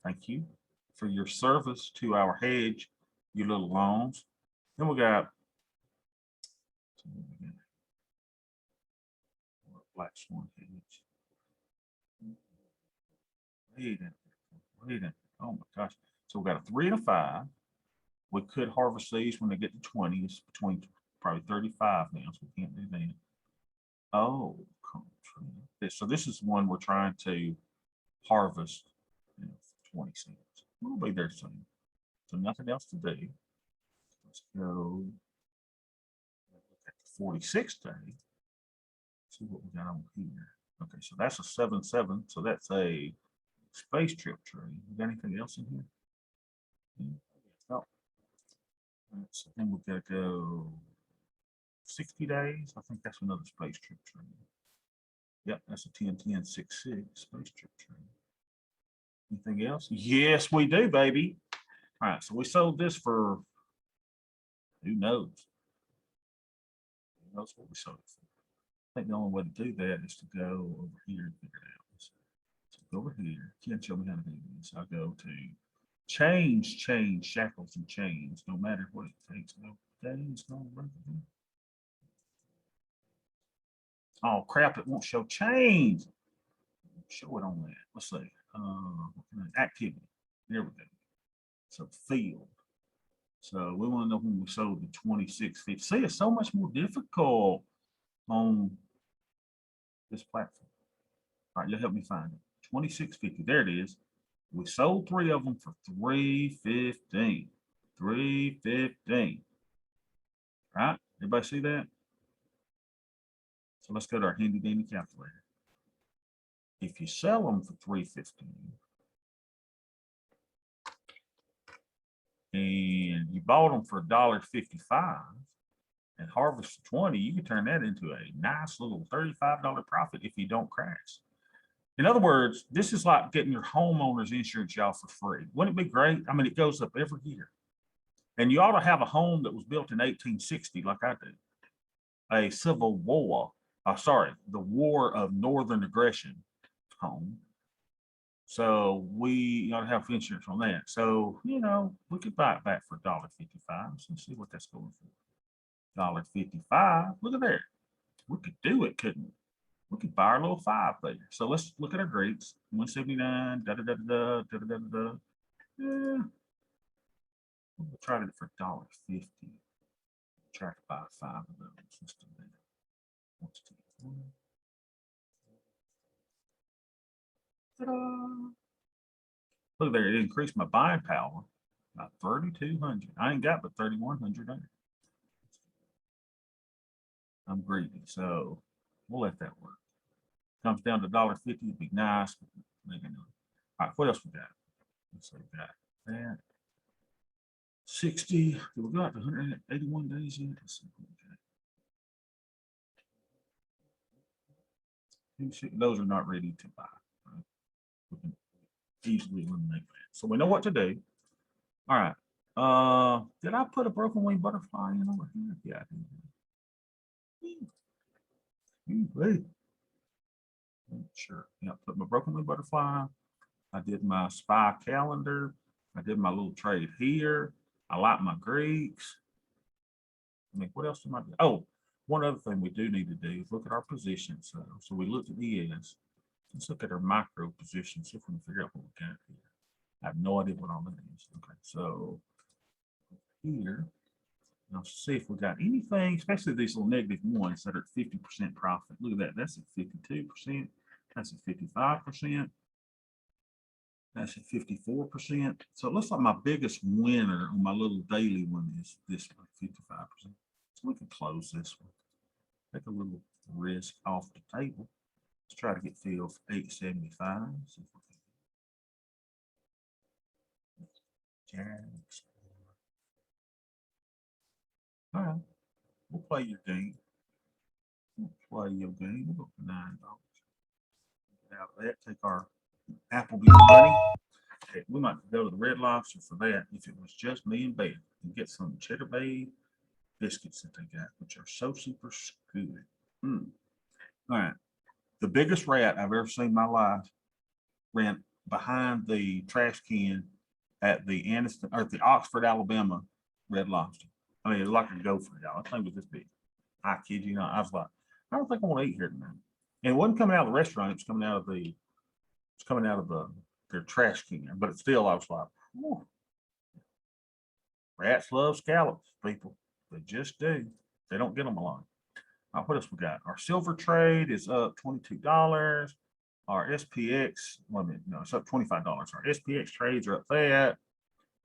Thank you for your service to our hedge, you little loans. Then we got black swan hedge. Wait. Oh my gosh. So we got a 3 and a 5. We could harvest these when they get to 20. It's between probably 35 now, so we can't do that. Oh, so this is one we're trying to harvest, 20 cents. We'll be there soon. So nothing else to do. Let's go at the 46 day. See what we got on here. Okay, so that's a 7-7. So that's a space trip trade. We got anything else in here? No. So then we've got to go 60 days. I think that's another space trip trade. Yep, that's a 10-10-6-6 space trip trade. Anything else? Yes, we do, baby. All right, so we sold this for who knows? Who knows what we sold it for? I think the only way to do that is to go over here and figure it out. So over here. Can't show me how to do this. I'll go to change, shackles and chains, no matter what it takes. No days, no work. Oh crap, it won't show change. Show it on that. Let's see. Activity. There we go. So field. So we want to know when we sold the 2650. See, it's so much more difficult on this platform. All right, you'll help me find it. 2650. There it is. We sold 3 of them for 315. 315. All right, everybody see that? So let's go to our handy dandy calculator. If you sell them for 315 and you bought them for $1.55 and harvest 20, you can turn that into a nice little $35 profit if you don't crash. In other words, this is like getting your homeowner's insurance y'all for free. Wouldn't it be great? I mean, it goes up every year. And you ought to have a home that was built in 1860 like I do. A Civil War, the War of Northern Aggression home. So we ought to have insurance on that. So, you know, we could buy it back for $1.55. Let's see what that's going for. $1.55. Look at there. We could do it, couldn't we? We could buy our little 5 there. So let's look at our Greeks. 179, da da da da da da da da. Yeah. We'll try it for $1.50. Try to buy 5 of those. Let's do that. Look there, it increased my buying power by 3,200. I ain't got but 3,100 there. I'm greedy, so we'll let that work. Comes down to $1.50, it'd be nice. Maybe not. All right, what else we got? Let's see, we got that. 60. We got 181 days yet. Let's see what we got. Those are not ready to buy. Right? We can easily eliminate that. So we know what to do. All right. Did I put a broken wing butterfly in over here? Yeah, I did. Sure. Yeah, put my broken wing butterfly. I did my spy calendar. I did my little trade here. I like my Greeks. I mean, what else am I doing? Oh, one other thing we do need to do is look at our positions. So we looked at ES. Let's look at our micro positions. See if we can figure out what we got here. I have no idea what all that is. Okay, so here, now see if we got anything, especially these little negative ones that are at 50% profit. Look at that. That's at 52%. That's at 55%. That's at 54%. So it looks like my biggest winner on my little daily one is this one, 55%. So we can close this one. Take a little risk off the table. Let's try to get filled for 875. Jags. All right, we'll play your game. We'll play your game. We'll go for $9. Get out of that. Take our Applebee's money. Okay, we might go to the Red Lobster for that if it was just me and Beth and get some Cheddar Bay biscuits that they got, which are so super good. All right. The biggest rat I've ever seen in my life ran behind the trash can at the Anniston or the Oxford, Alabama Red Lobster. I mean, it was like a gopher, y'all. That thing was this big. I kid you not. I was like, I don't think I want to eat here tonight. And it wasn't coming out of the restaurant. It was coming out of their trash can. But it's still, I was like, whew. Rats love scallops, people. They just do. They don't get them a lot. What else we got? Our silver trade is up $22. Our SPX, it's up $25. Our SPX trades are up that.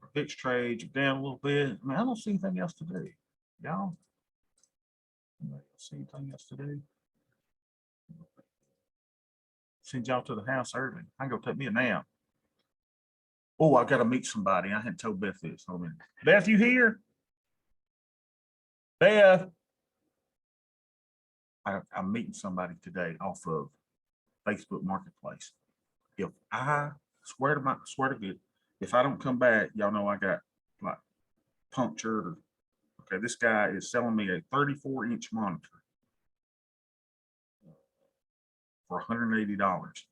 Our VIX trades are down a little bit. I mean, I don't see anything else to do. Y'all? See anything else to do? Send y'all to the house early. I can go take me a nap. Oh, I got to meet somebody. I hadn't told Beth this. Hold on. Beth, you here? Beth. I'm meeting somebody today off of Facebook Marketplace. If I swear to God, if I don't come back, y'all know I got like punctured. Okay, this guy is selling me a 34-inch monitor for $180. That's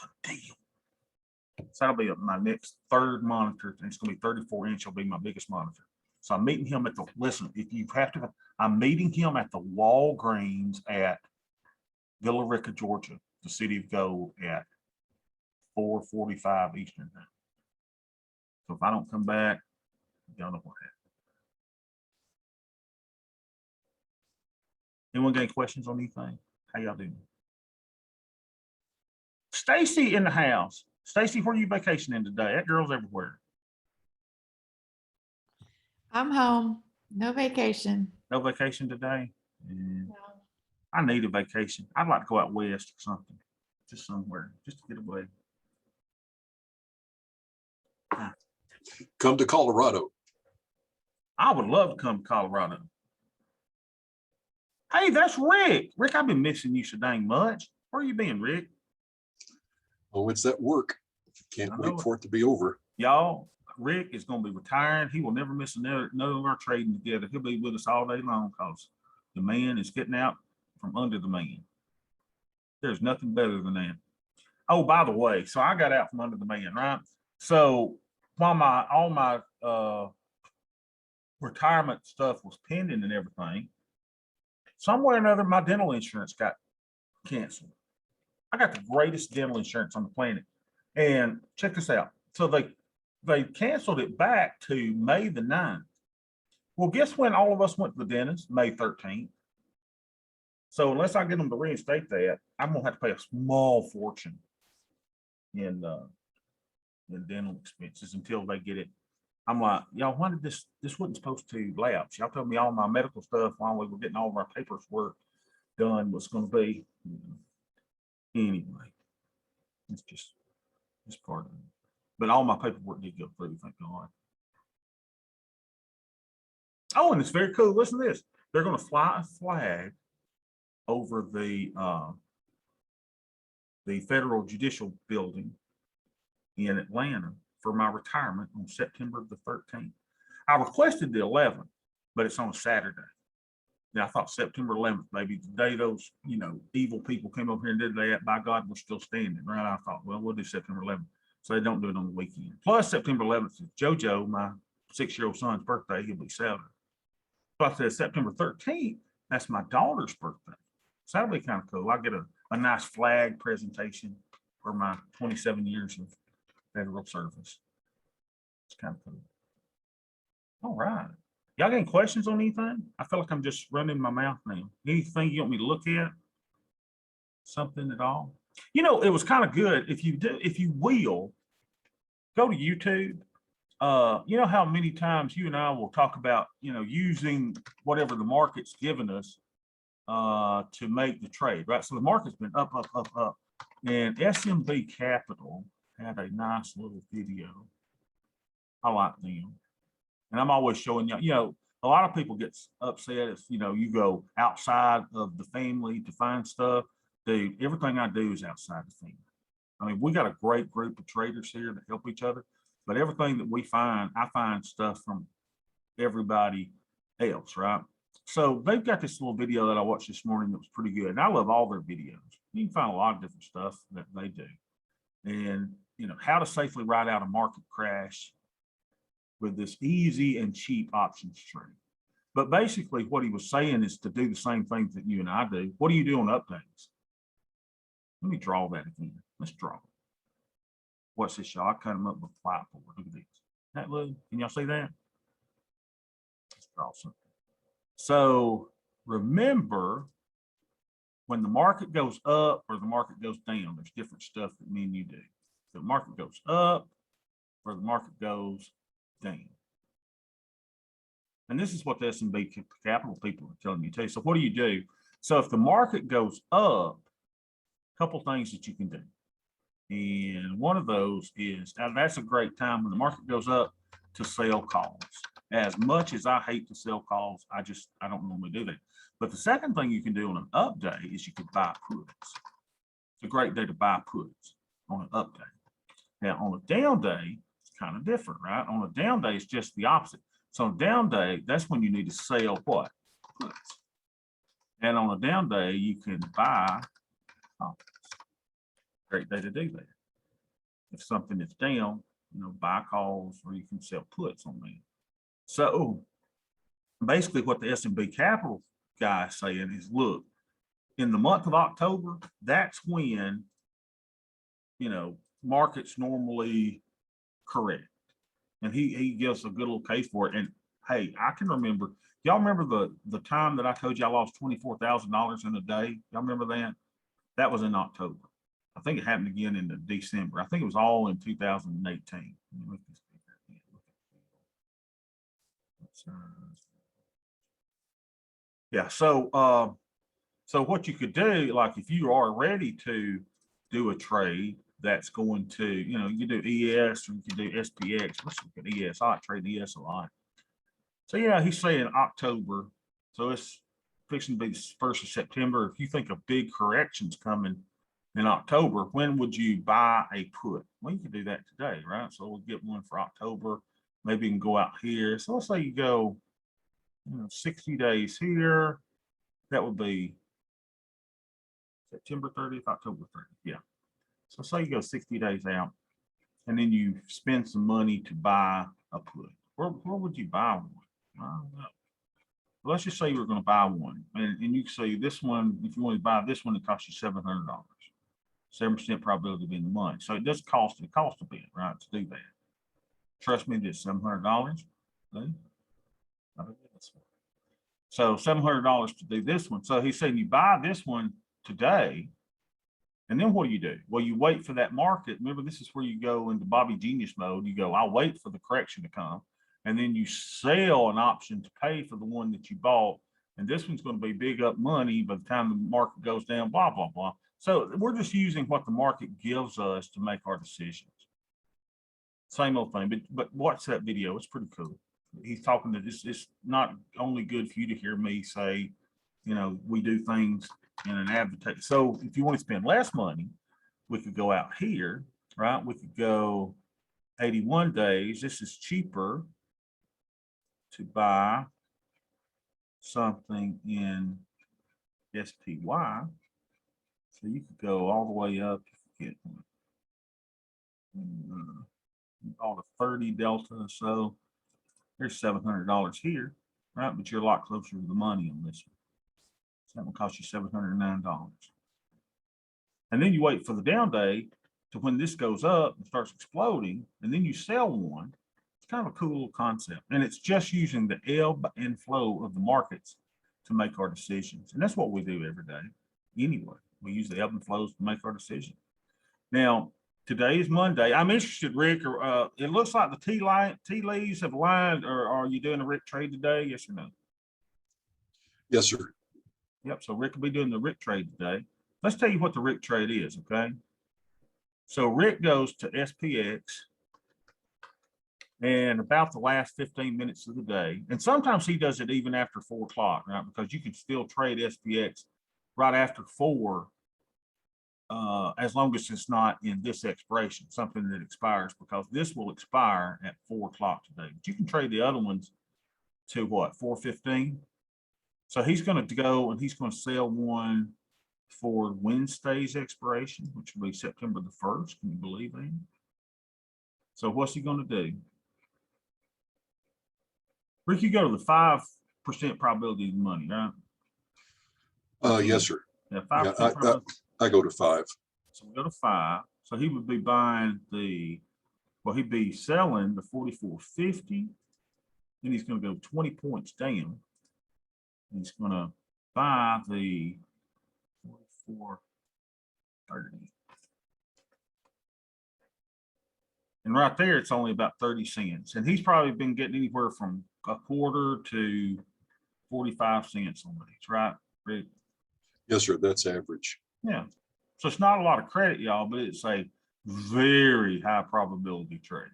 a deal. So that'll be my next third monitor, and it's gonna be 34-inch, will be my biggest monitor. So I'm meeting him at the, listen, if you have to, I'm meeting him at the Walgreens at Villa Rica, Georgia, the City of Gold at 4:45 Eastern time. So if I don't come back, y'all know what happened. Anyone got any questions on anything? How y'all doing? Stacy in the house. Stacy, where are you vacationing today? That girl's everywhere. I'm home, no vacation. No vacation today? Yeah. No. I need a vacation. I'd like to go out west or something, just somewhere, just to get away. Come to Colorado. I would love to come to Colorado. Hey, that's Rick. Rick, I've been missing you so dang much. Where you been, Rick? Oh, it's that work. Can't I know wait it. for it to be over. Y'all, Rick is going to be retiring. He will never miss another of our trading together. He'll be with us all day long because the man is getting out from under the man. There's nothing better than that. Oh, by the way, so I got out from under the man, right? So while all my retirement stuff was pending and everything, somewhere or another, my dental insurance got canceled. I got the greatest dental insurance on the planet. And check this out. So they canceled it back to May the 9th. Well, guess when all of us went to the dentist? May 13th. So unless I get them to reinstate that, I'm gonna have to pay a small fortune in dental expenses until they get it. I'm like, y'all, when did this wasn't supposed to lapse? Y'all told me all my medical stuff while we were getting all of our paperwork done was gonna be, anyway. It's just part of it. But all my paperwork did go through, thank God. Oh, and it's very cool. Listen to this. They're gonna fly a flag over the federal judicial building in Atlanta for my retirement on September the 13th. I requested the 11th, but it's on a Saturday. Now I thought September 11th, maybe the day those, evil people came over here and did that, by God, we're still standing, right? I thought, well, we'll do September 11th. So they don't do it on the weekend. Plus September 11th is JoJo, my 6-year-old son's birthday. He'll be 7. So I said September 13th, that's my daughter's birthday. So that'll be kind of cool. I get a nice flag presentation for my 27 years of federal service. It's kind of cool. All right. Y'all got any questions on anything? I feel like I'm just running my mouth now. Anything you want me to look at? Something at all? It was kind of good. If you will, go to YouTube. You know how many times you and I will talk about, using whatever the market's given us to make the trade, right? So the market's been up, up, up, up. And SMB Capital had a nice little video. I like them. And I'm always showing you, a lot of people get upset if, you go outside of the family to find stuff. Dude, everything I do is outside the family. I mean, we got a great group of traders here that help each other, but everything that we find, I find stuff from everybody else, right? So they've got this little video that I watched this morning that was pretty good. And I love all their videos. You can find a lot of different stuff that they do. And, how to safely ride out a market crash with this easy and cheap options trade. But basically what he was saying is to do the same things that you and I do. What do you do on updates? Let me draw that again. Let's draw it. What's this, y'all? I cut them up with whiteboard. Look at this. That Lou? Can y'all see that? Let's draw something. So remember, when the market goes up or the market goes down, there's different stuff that me and you do. The market goes up or the market goes down. And this is what the S&B Capital people are telling you too. So what do you do? So if the market goes up, a couple things that you can do. And one of those is, and that's a great time when the market goes up, to sell calls. As much as I hate to sell calls, I don't normally do that. But the second thing you can do on an up day is you could buy puts. It's a great day to buy puts on an up day. Now on a down day, it's kind of different, right? On a down day, it's just the opposite. So on a down day, that's when you need to sell what? Puts. And on a down day, you can buy options. Great day to do that. if something is down, buy calls or you can sell puts on that. So basically what the S&B Capital guy is saying is, look, in the month of October, that's when, markets normally correct. And he gives a good little case for it. And hey, I can remember, y'all remember the time that I told you I lost $24,000 in a day? Y'all remember that? That was in October. I think it happened again in December. I think it was all in 2018. Yeah, so what you could do, like if you are ready to do a trade that's going to, you do ES or you can do SPX. Let's look at ES. I trade ES a lot. So yeah, he's saying October. So it's fixing to be the 1st of September. If you think a big correction's coming in October, when would you buy a put? Well, you can do that today, right? So we'll get one for October. Maybe you can go out here. So let's say you go, 60 days here. That would be September 30th, October 30th. Yeah. So say you go 60 days out and then you spend some money to buy a put. Where would you buy one? I don't know. Let's just say you were going to buy one, and you say this one, if you want to buy this one, it costs you $700, 7% probability of being the money. So it does cost a bit, right, to do that. Trust me, this $700. So $700 to do this one. So he's saying you buy this one today, and then what do? Well, you wait for that market. Remember, this is where you go into Bobby Genius mode. You go, I'll wait for the correction to come. And then you sell an option to pay for the one that you bought. And this one's going to be big up money by the time the market goes down, blah, blah, blah. So we're just using what the market gives us to make our decisions. Same old thing, but watch that video. It's pretty cool. He's talking to this. It's not only good for you to hear me say, we do things in an advantage. So if you want to spend less money, we could go out here, right? We could go 81 days. This is cheaper to buy something in SPY. So you could go all the way up to get all the 30 delta or so. There's $700 here, right? But you're a lot closer to the money on this one. So that will cost you $709. And then you wait for the down day to when this goes up and starts exploding, and then you sell one. It's kind of a cool little concept. And it's just using the ebb and flow of the markets to make our decisions. And that's what we do every day. Anyway, we use the ebb and flows to make our decisions. Now, today is Monday. I'm interested, Rick. It looks like the tea leaves have lined. Or are you doing a Rick trade today? Yes or no? Yes, sir. Yep. So Rick will be doing the Rick trade today. Let's tell you what the Rick trade is, okay? So Rick goes to SPX and about the last 15 minutes of the day. And sometimes he does it even after 4 o'clock, right? Because you can still trade SPX right after 4, as long as it's not in this expiration, something that expires, because this will expire at 4 o'clock today. But you can trade the other ones to what, 4:15? So he's going to go and he's going to sell one for Wednesday's expiration, which will be September the 1st. Can you believe that? So what's he going to do? Rick, you go to the 5% probability of money, right? Yes, sir. Yeah, 5% probability. I go to 5. So we go to 5. So he would be buying he'd be selling the 44.50. Then he's going to go 20 points down. He's going to buy the 44.30. And right there, it's only about 30 cents. And he's probably been getting anywhere from a quarter to 45 cents on these, right, Rick? Yes, sir. That's average. Yeah. So it's not a lot of credit, y'all, but it's a very high probability trade.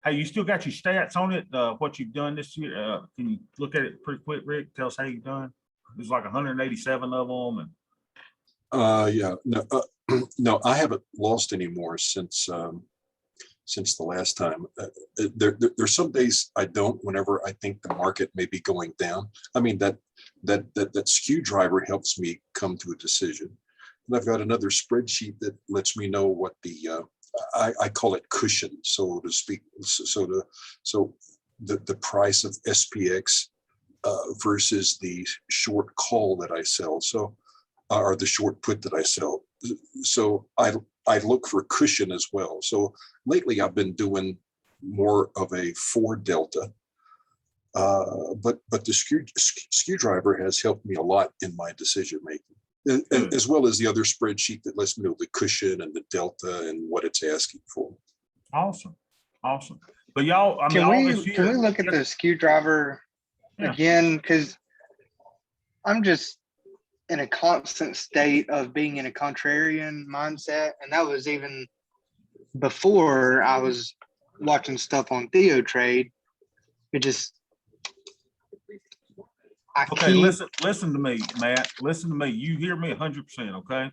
Hey, you still got your stats on it, what you've done this year? Can you look at it pretty quick, Rick? Tell us how you've done. There's like 187 of them. And Yeah, no, no, I haven't lost any more since the last time. There's some days I don't, whenever I think the market may be going down. I mean, that skew driver helps me come to a decision. And I've got another spreadsheet that lets me know what the, I call it cushion, so to speak. So the price of SPX versus the short call that I sell. So, or the short put that I sell. So I look for cushion as well. So lately I've been doing more of a 4 delta. But the skew driver has helped me a lot in my decision making, as well as the other spreadsheet that lets me know the cushion and the delta and what it's asking for. Awesome. Awesome. But y'all, I mean, Can all we this can we year, look at the skew driver Yeah. again? Because I'm just in a constant state of being in a contrarian mindset, and that was even before I was watching stuff on Theo Trade. It just okay, listen to me, Matt. Listen to me. You hear me 100%, okay?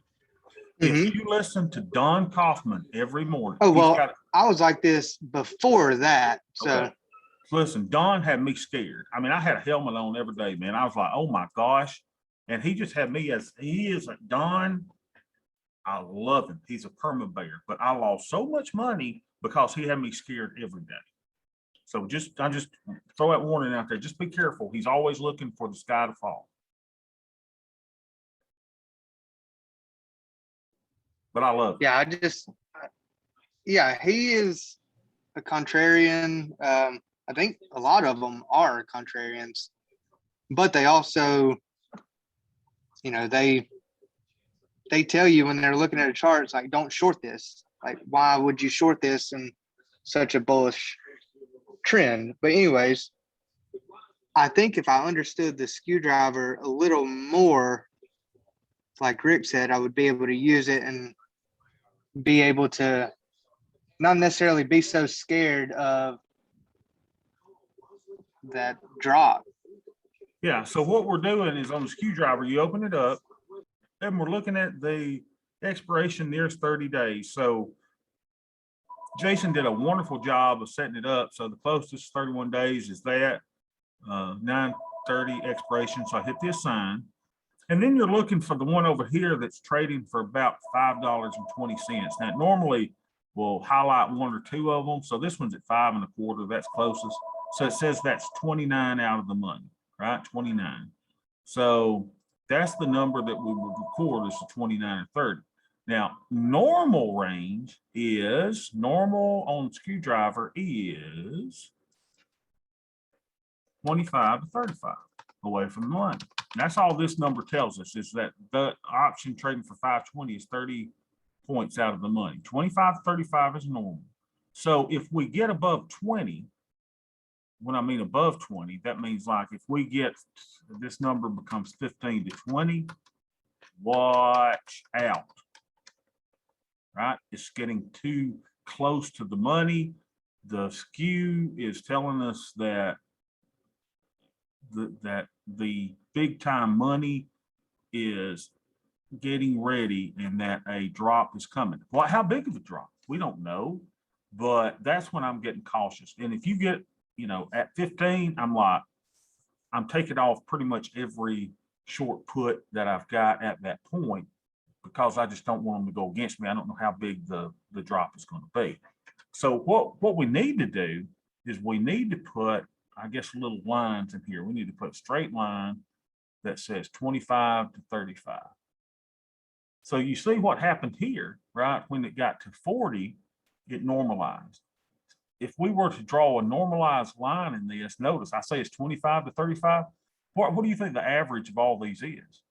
If you listen to Don Kaufman every morning. Oh, he's well, got- I was like this before that. So Okay. Listen, Don had me scared. I mean, I had a helmet on every day, man. I was like, oh my gosh. And he just had me as he is like Don. I love him. He's a perma bear, but I lost so much money because he had me scared every day. So I just throw that warning out there. Just be careful. He's always looking for the sky to fall. But I love him. yeah, he is a contrarian. I think a lot of them are contrarians, but they also, they tell you when they're looking at a chart, it's like, don't short this. Like, why would you short this in such a bullish trend? But anyways, I think if I understood the skew driver a little more, like Rick said, I would be able to use it and be able to not necessarily be so scared of that drop. Yeah. So what we're doing is on the skew driver, you open it up and we're looking at the expiration nearest 30 days. So Jason did a wonderful job of setting it up. So the closest 31 days is that 9/30 expiration. So I hit the assign. And then you're looking for the one over here that's trading for about $5.20. Now, normally we'll highlight 1 or 2 of them. So this one's at 5 1/4. That's closest. So it says that's 29 out of the money, right? 29. So that's the number that we would record is the 29 and 30. Now, normal range is normal on skew driver is 25 to 35 away from the money. That's all this number tells us is that the option trading for 520 is 30 points out of the money. 25 to 35 is normal. So if we get above 20, when I mean above 20, that means like if we get this number becomes 15 to 20, watch out. Right? It's getting too close to the money. The skew is telling us that the big time money is getting ready and that a drop is coming. Well, how big of a drop? We don't know, but that's when I'm getting cautious. And if you get, at 15, I'm taking off pretty much every short put that I've got at that point because I just don't want them to go against me. I don't know how big the drop is going to be. So what we need to do is we need to put, I guess, little lines in here. We need to put a straight line that says 25 to 35. So you see what happened here, right? When it got to 40, it normalized. If we were to draw a normalized line in this, notice I say it's 25 to 35. What do you think the average of all these is?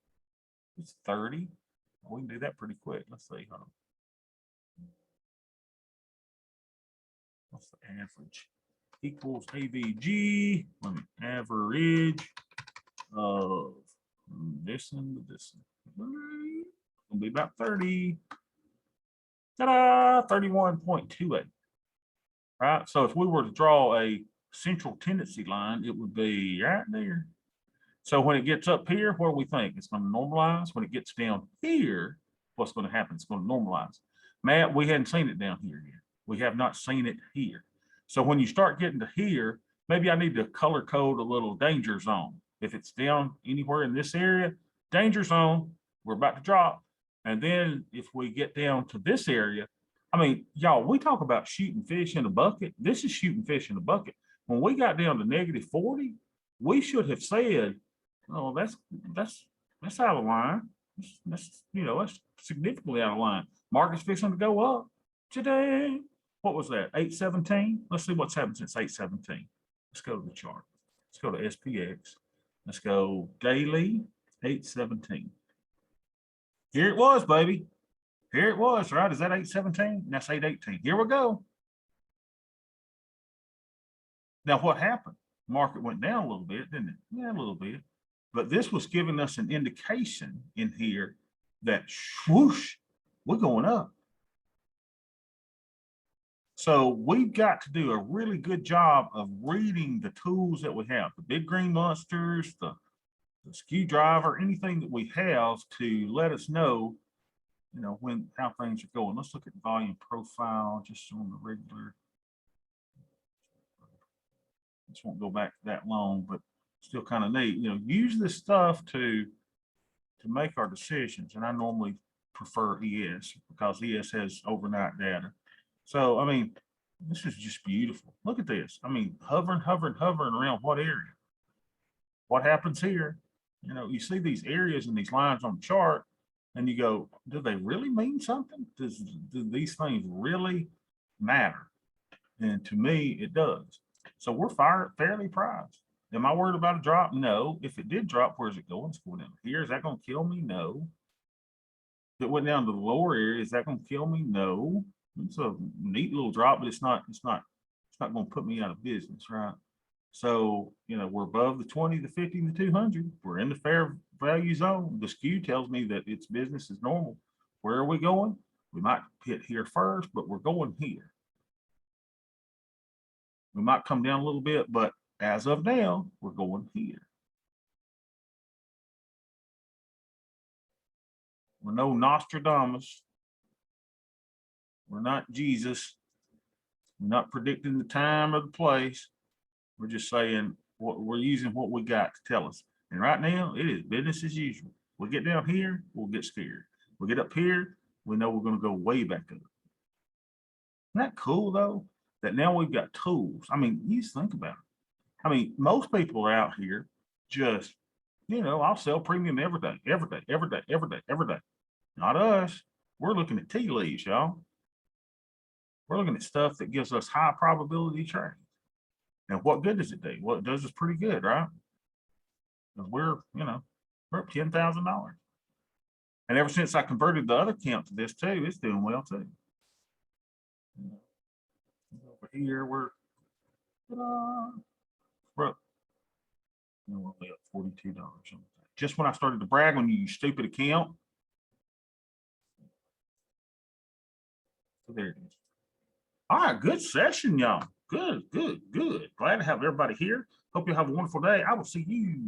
It's 30. We can do that pretty quick. Let's see. Hold on. What's the average? Equals AVG. Let me average of this one to this one. It'll be about 30. Ta-da! 31.28. Right. So if we were to draw a central tendency line, it would be right there. So when it gets up here, what do we think? It's going to normalize. When it gets down here, what's going to happen? It's going to normalize. Matt, we hadn't seen it down here yet. We have not seen it here. So when you start getting to here, maybe I need to color code a little danger zone. If it's down anywhere in this area, danger zone, we're about to drop. And then if we get down to this area, I mean, y'all, we talk about shooting fish in a bucket. This is shooting fish in a bucket. When we got down to -40, we should have said, oh, that's out of line. That's significantly out of line. Market's fixing to go up today. What was that? 817. Let's see what's happened since 817. Let's go to the chart. Let's go to SPX. Let's go daily 817. Here it was, baby. Here it was, right? Is that 817? That's 818. Here we go. Now, what happened? Market went down a little bit, didn't it? Yeah, a little bit. But this was giving us an indication in here that swoosh, we're going up. So we've got to do a really good job of reading the tools that we have, the big green monsters, the skew driver, anything that we have to let us know, how things are going. Let's look at volume profile just on the regular. This won't go back that long, but still kind of neat. Use this stuff to make our decisions. And I normally prefer ES because ES has overnight data. So, I mean, this is just beautiful. Look at this. I mean, hovering around what area? What happens here? You see these areas and these lines on the chart, and you go, do they really mean something? Do these things really matter? And to me, it does. So we're fairly priced. Am I worried about a drop? No. If it did drop, where's it going? It's going down here. Is that going to kill me? No. If it went down to the lower area, is that going to kill me? No. It's a neat little drop, but it's not going to put me out of business, right? So, we're above the 20, the 50, and the 200. We're in the fair value zone. The skew tells me that it's business as normal. Where are we going? We might hit here first, but we're going here. We might come down a little bit, but as of now, we're going here. We're no Nostradamus. We're not Jesus. We're not predicting the time or the place. We're just saying we're using what we got to tell us. And right now, it is business as usual. We get down here, we'll get scared. We get up here, we know we're going to go way back up. Isn't that cool, though? That now we've got tools. I mean, you just think about it. I mean, most people are out here just, I'll sell premium every day. Not us. We're looking at tea leaves, y'all. We're looking at stuff that gives us high probability trades. Now, what good does it do? Well, it does us pretty good, right? We're up $10,000. And ever since I converted the other account to this too, it's doing well too. Over here, we're up, we're only up $42. Just when I started to brag on you stupid account. So there it is. All right, good session, y'all. Good. Glad to have everybody here. Hope you have a wonderful day. I will see you